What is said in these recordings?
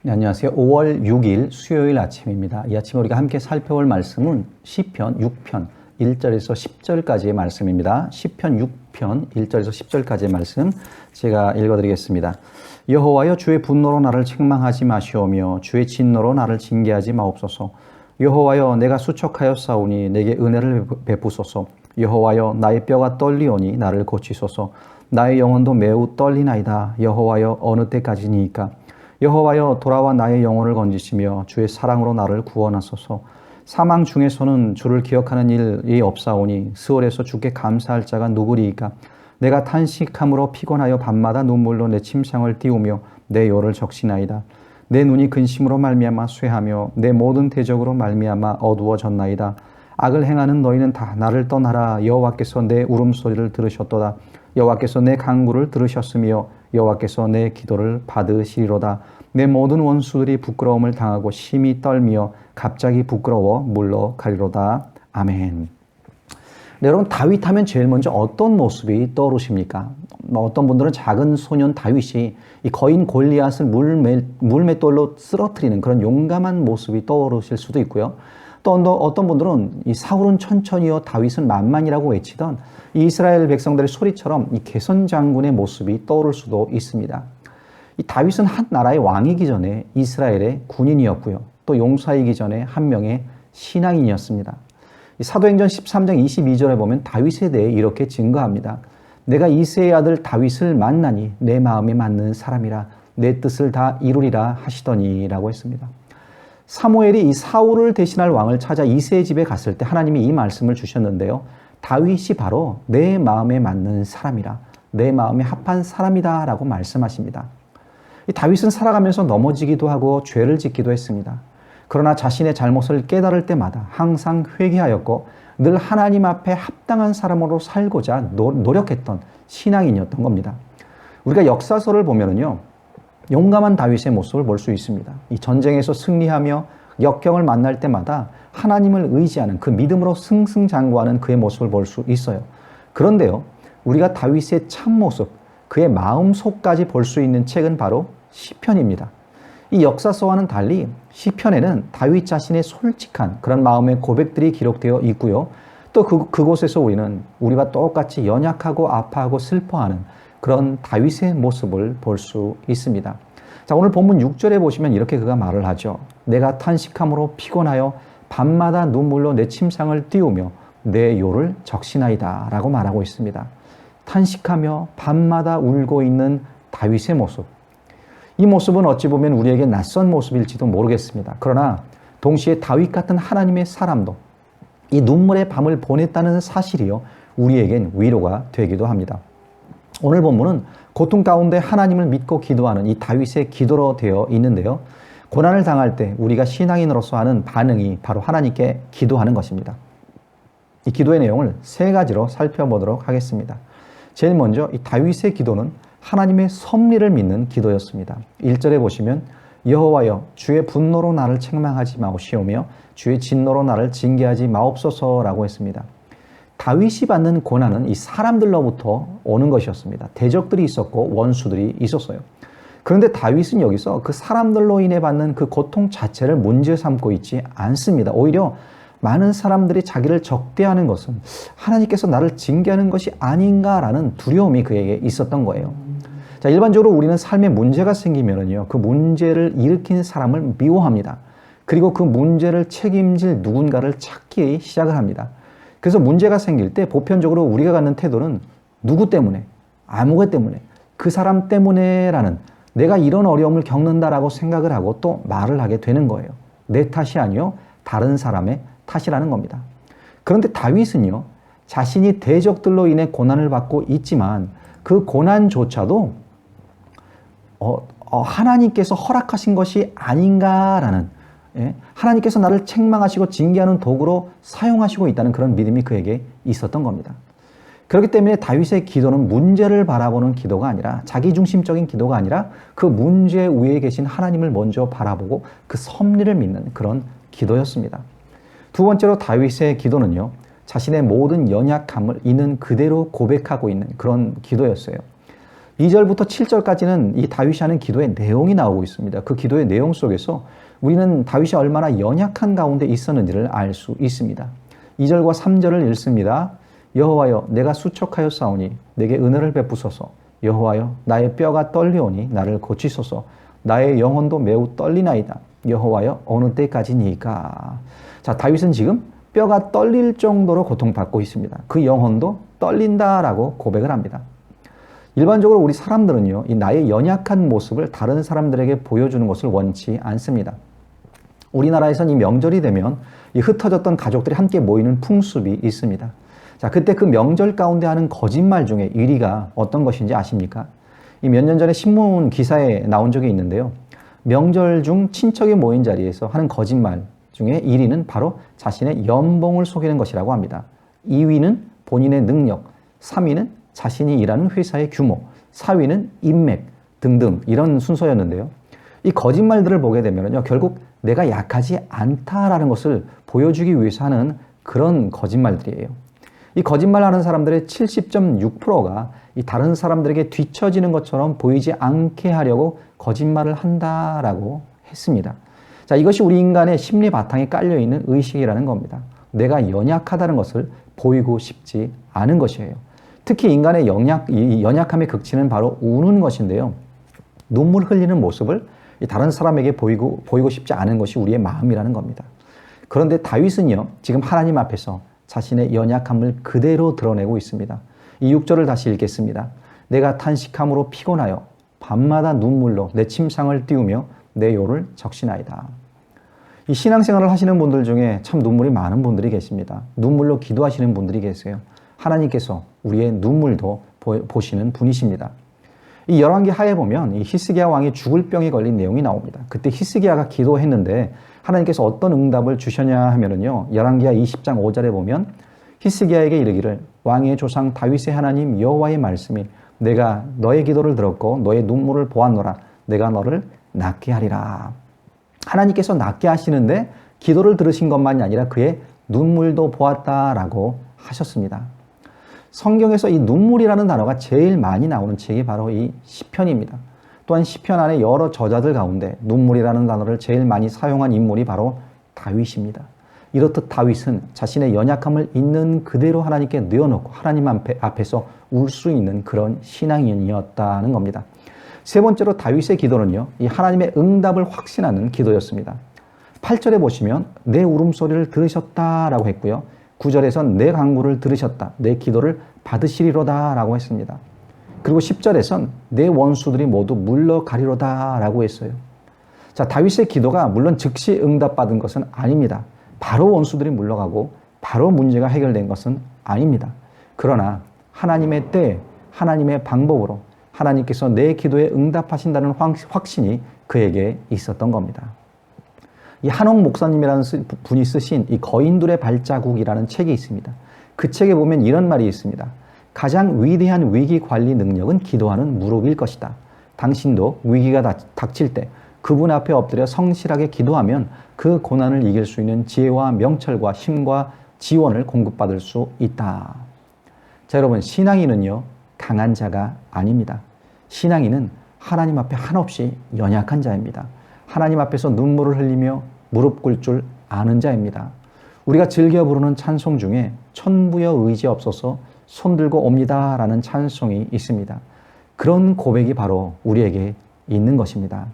네, 안녕하세요. 5월 6일 수요일 아침입니다. 이 아침에 우리가 함께 살펴볼 말씀은 시편 6편 1절에서 10절까지의 말씀입니다. 시편 6편 1절에서 10절까지의 말씀 제가 읽어드리겠습니다. 여호와여, 주의 분노로 나를 책망하지 마시오며 주의 진노로 나를 징계하지 마옵소서. 여호와여, 내가 수척하여 싸우니 내게 은혜를 베푸소서. 여호와여, 나의 뼈가 떨리오니 나를 고치소서. 나의 영혼도 매우 떨리나이다. 여호와여, 어느 때까지니이까? 여호와여, 돌아와 나의 영혼을 건지시며 주의 사랑으로 나를 구원하소서. 사망 중에서는 주를 기억하는 일이 없사오니 스올에서 주께 감사할 자가 누구리이까? 내가 탄식함으로 피곤하여 밤마다 눈물로 내 침상을 띄우며 내 요를 적시나이다. 내 눈이 근심으로 말미암아 쇠하며 내 모든 대적으로 말미암아 어두워졌나이다. 악을 행하는 너희는 다 나를 떠나라. 여호와께서 내 울음소리를 들으셨도다. 여호와께서 내 간구를 들으셨으며 여호와께서 내 기도를 받으시리로다. 내 모든 원수들이 부끄러움을 당하고 심히 떨며 갑자기 부끄러워 물러가리로다. 아멘. 네, 여러분, 다윗 하면 제일 먼저 어떤 모습이 떠오르십니까? 어떤 분들은 작은 소년 다윗이 이 거인 골리앗을 물맷돌로 쓰러뜨리는 그런 용감한 모습이 떠오르실 수도 있고요. 또 어떤 분들은 이 사울은 천천히요 다윗은 만만이라고 외치던 이 이스라엘 백성들의 소리처럼 이 개선 장군의 모습이 떠오를 수도 있습니다. 이 다윗은 한 나라의 왕이기 전에 이스라엘의 군인이었고요. 또 용사이기 전에 한 명의 신앙인이었습니다. 이 사도행전 13장 22절에 보면 다윗에 대해 이렇게 증거합니다. 내가 이새의 아들 다윗을 만나니 내 마음에 맞는 사람이라 내 뜻을 다 이루리라 하시더니 라고 했습니다. 사무엘이 이 사울을 대신할 왕을 찾아 이새의 집에 갔을 때 하나님이 이 말씀을 주셨는데요. 다윗이 바로 내 마음에 맞는 사람이라, 내 마음에 합한 사람이다 라고 말씀하십니다. 이 다윗은 살아가면서 넘어지기도 하고 죄를 짓기도 했습니다. 그러나 자신의 잘못을 깨달을 때마다 항상 회개하였고 늘 하나님 앞에 합당한 사람으로 살고자 노력했던 신앙인이었던 겁니다. 우리가 역사서를 보면은요, 용감한 다윗의 모습을 볼 수 있습니다. 이 전쟁에서 승리하며 역경을 만날 때마다 하나님을 의지하는 그 믿음으로 승승장구하는 그의 모습을 볼 수 있어요. 그런데요, 우리가 다윗의 참모습, 그의 마음속까지 볼 수 있는 책은 바로 시편입니다. 이 역사서와는 달리 시편에는 다윗 자신의 솔직한 그런 마음의 고백들이 기록되어 있고요. 또 그곳에서 우리는 우리가 똑같이 연약하고 아파하고 슬퍼하는 그런 다윗의 모습을 볼 수 있습니다. 자, 오늘 본문 6절에 보시면 이렇게 그가 말을 하죠. 내가 탄식함으로 피곤하여 밤마다 눈물로 내 침상을 띄우며 내 요를 적시나이다 라고 말하고 있습니다. 탄식하며 밤마다 울고 있는 다윗의 모습. 이 모습은 어찌 보면 우리에게 낯선 모습일지도 모르겠습니다. 그러나 동시에 다윗 같은 하나님의 사람도 이 눈물의 밤을 보냈다는 사실이요, 우리에겐 위로가 되기도 합니다. 오늘 본문은 고통 가운데 하나님을 믿고 기도하는 이 다윗의 기도로 되어 있는데요. 고난을 당할 때 우리가 신앙인으로서 하는 반응이 바로 하나님께 기도하는 것입니다. 이 기도의 내용을 세 가지로 살펴보도록 하겠습니다. 제일 먼저 이 다윗의 기도는 하나님의 섭리를 믿는 기도였습니다. 1절에 보시면 여호와여, 주의 분노로 나를 책망하지 마옵시오며 주의 진노로 나를 징계하지 마옵소서라고 했습니다. 다윗이 받는 고난은 이 사람들로부터 오는 것이었습니다. 대적들이 있었고 원수들이 있었어요. 그런데 다윗은 여기서 그 사람들로 인해 받는 그 고통 자체를 문제 삼고 있지 않습니다. 오히려 많은 사람들이 자기를 적대하는 것은 하나님께서 나를 징계하는 것이 아닌가라는 두려움이 그에게 있었던 거예요. 자, 일반적으로 우리는 삶에 문제가 생기면은요, 그 문제를 일으킨 사람을 미워합니다. 그리고 그 문제를 책임질 누군가를 찾기 시작을 합니다. 그래서 문제가 생길 때 보편적으로 우리가 갖는 태도는 누구 때문에, 아무것 때문에, 그 사람 때문에라는, 내가 이런 어려움을 겪는다라고 생각을 하고 또 말을 하게 되는 거예요. 내 탓이 아니요, 다른 사람의 탓이라는 겁니다. 그런데 다윗은요, 자신이 대적들로 인해 고난을 받고 있지만 그 고난조차도 하나님께서 허락하신 것이 아닌가라는, 하나님께서 나를 책망하시고 징계하는 도구로 사용하시고 있다는 그런 믿음이 그에게 있었던 겁니다. 그렇기 때문에 다윗의 기도는 문제를 바라보는 기도가 아니라, 자기중심적인 기도가 아니라 그 문제 위에 계신 하나님을 먼저 바라보고 그 섭리를 믿는 그런 기도였습니다. 두 번째로 다윗의 기도는요, 자신의 모든 연약함을 있는 그대로 고백하고 있는 그런 기도였어요. 2절부터 7절까지는 이 다윗이 하는 기도의 내용이 나오고 있습니다. 그 기도의 내용 속에서 우리는 다윗이 얼마나 연약한 가운데 있었는지를 알 수 있습니다. 2절과 3절을 읽습니다. 여호와여 내가 수척하였사오니 내게 은혜를 베푸소서. 여호와여 나의 뼈가 떨리오니 나를 고치소서. 나의 영혼도 매우 떨리나이다. 여호와여 어느 때까지니까. 자, 다윗은 지금 뼈가 떨릴 정도로 고통받고 있습니다. 그 영혼도 떨린다라고 고백을 합니다. 일반적으로 우리 사람들은요, 이 나의 연약한 모습을 다른 사람들에게 보여주는 것을 원치 않습니다. 우리나라에선 이 명절이 되면 이 흩어졌던 가족들이 함께 모이는 풍습이 있습니다. 자, 그때 그 명절 가운데 하는 거짓말 중에 1위가 어떤 것인지 아십니까? 이 몇 년 전에 신문 기사에 나온 적이 있는데요. 명절 중 친척이 모인 자리에서 하는 거짓말 중에 1위는 바로 자신의 연봉을 속이는 것이라고 합니다. 2위는 본인의 능력, 3위는 자신이 일하는 회사의 규모, 4위는 인맥 등등 이런 순서였는데요. 이 거짓말들을 보게 되면요, 결국 내가 약하지 않다라는 것을 보여주기 위해서 하는 그런 거짓말들이에요. 이 거짓말하는 사람들의 70.6%가 이 다른 사람들에게 뒤처지는 것처럼 보이지 않게 하려고 거짓말을 한다라고 했습니다. 자, 이것이 우리 인간의 심리 바탕에 깔려 있는 의식이라는 겁니다. 내가 연약하다는 것을 보이고 싶지 않은 것이에요. 특히 인간의 연약함의 극치는 바로 우는 것인데요. 눈물 흘리는 모습을 다른 사람에게 보이고 싶지 않은 것이 우리의 마음이라는 겁니다. 그런데 다윗은요, 지금 하나님 앞에서 자신의 연약함을 그대로 드러내고 있습니다. 이 6절을 다시 읽겠습니다. 내가 탄식함으로 피곤하여 밤마다 눈물로 내 침상을 띄우며 내 요를 적시나이다. 이 신앙생활을 하시는 분들 중에 참 눈물이 많은 분들이 계십니다. 눈물로 기도하시는 분들이 계세요. 하나님께서 우리의 눈물도 보시는 분이십니다. 이 열왕기 하에 보면 이 히스기야 왕이 죽을 병에 걸린 내용이 나옵니다. 그때 히스기야가 기도했는데 하나님께서 어떤 응답을 주셨냐 하면은요, 열왕기야 20장 5절에 보면 히스기야에게 이르기를 왕의 조상 다윗의 하나님 여호와의 말씀이 내가 너의 기도를 들었고 너의 눈물을 보았노라. 내가 너를 낫게 하리라. 하나님께서 낫게 하시는데 기도를 들으신 것만이 아니라 그의 눈물도 보았다라고 하셨습니다. 성경에서 이 눈물이라는 단어가 제일 많이 나오는 책이 바로 이 시편입니다. 또한 시편 안에 여러 저자들 가운데 눈물이라는 단어를 제일 많이 사용한 인물이 바로 다윗입니다. 이렇듯 다윗은 자신의 연약함을 있는 그대로 하나님께 내어놓고 하나님 앞에서 울 수 있는 그런 신앙인이었다는 겁니다. 세 번째로 다윗의 기도는요, 이 하나님의 응답을 확신하는 기도였습니다. 8절에 보시면 내 울음소리를 들으셨다라고 했고요. 9절에선 내 간구를 들으셨다. 내 기도를 받으시리로다 라고 했습니다. 그리고 10절에선 내 원수들이 모두 물러가리로다 라고 했어요. 자, 다윗의 기도가 물론 즉시 응답받은 것은 아닙니다. 바로 원수들이 물러가고 바로 문제가 해결된 것은 아닙니다. 그러나 하나님의 때, 하나님의 방법으로 하나님께서 내 기도에 응답하신다는 확신이 그에게 있었던 겁니다. 이 한옥 목사님이라는 분이 쓰신 이 거인들의 발자국이라는 책이 있습니다. 그 책에 보면 이런 말이 있습니다. 가장 위대한 위기 관리 능력은 기도하는 무릎일 것이다. 당신도 위기가 닥칠 때 그분 앞에 엎드려 성실하게 기도하면 그 고난을 이길 수 있는 지혜와 명철과 힘과 지원을 공급받을 수 있다. 자, 여러분, 신앙인은요, 강한 자가 아닙니다. 신앙인은 하나님 앞에 한없이 연약한 자입니다. 하나님 앞에서 눈물을 흘리며 무릎 꿇을 줄 아는 자입니다. 우리가 즐겨 부르는 찬송 중에 천부여 의지 없어서 손들고 옵니다 라는 찬송이 있습니다. 그런 고백이 바로 우리에게 있는 것입니다.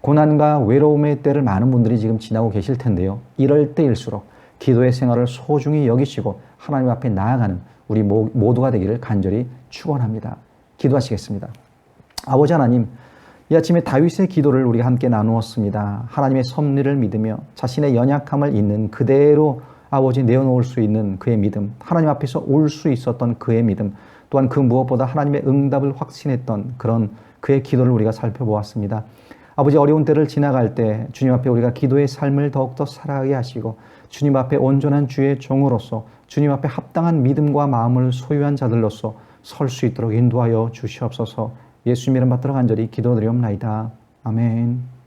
고난과 외로움의 때를 많은 분들이 지금 지나고 계실 텐데요. 이럴 때일수록 기도의 생활을 소중히 여기시고 하나님 앞에 나아가는 우리 모두가 되기를 간절히 축원합니다. 기도하시겠습니다. 아버지 하나님, 이 아침에 다윗의 기도를 우리가 함께 나누었습니다. 하나님의 섭리를 믿으며 자신의 연약함을 있는 그대로 아버지 내어놓을 수 있는 그의 믿음, 하나님 앞에서 올 수 있었던 그의 믿음, 또한 그 무엇보다 하나님의 응답을 확신했던 그런 그의 기도를 우리가 살펴보았습니다. 아버지, 어려운 때를 지나갈 때 주님 앞에 우리가 기도의 삶을 더욱더 살아가게 하시고 주님 앞에 온전한 주의 종으로서 주님 앞에 합당한 믿음과 마음을 소유한 자들로서 설 수 있도록 인도하여 주시옵소서. 예수님 이름 받들어 간절히 기도드리옵나이다. 아멘.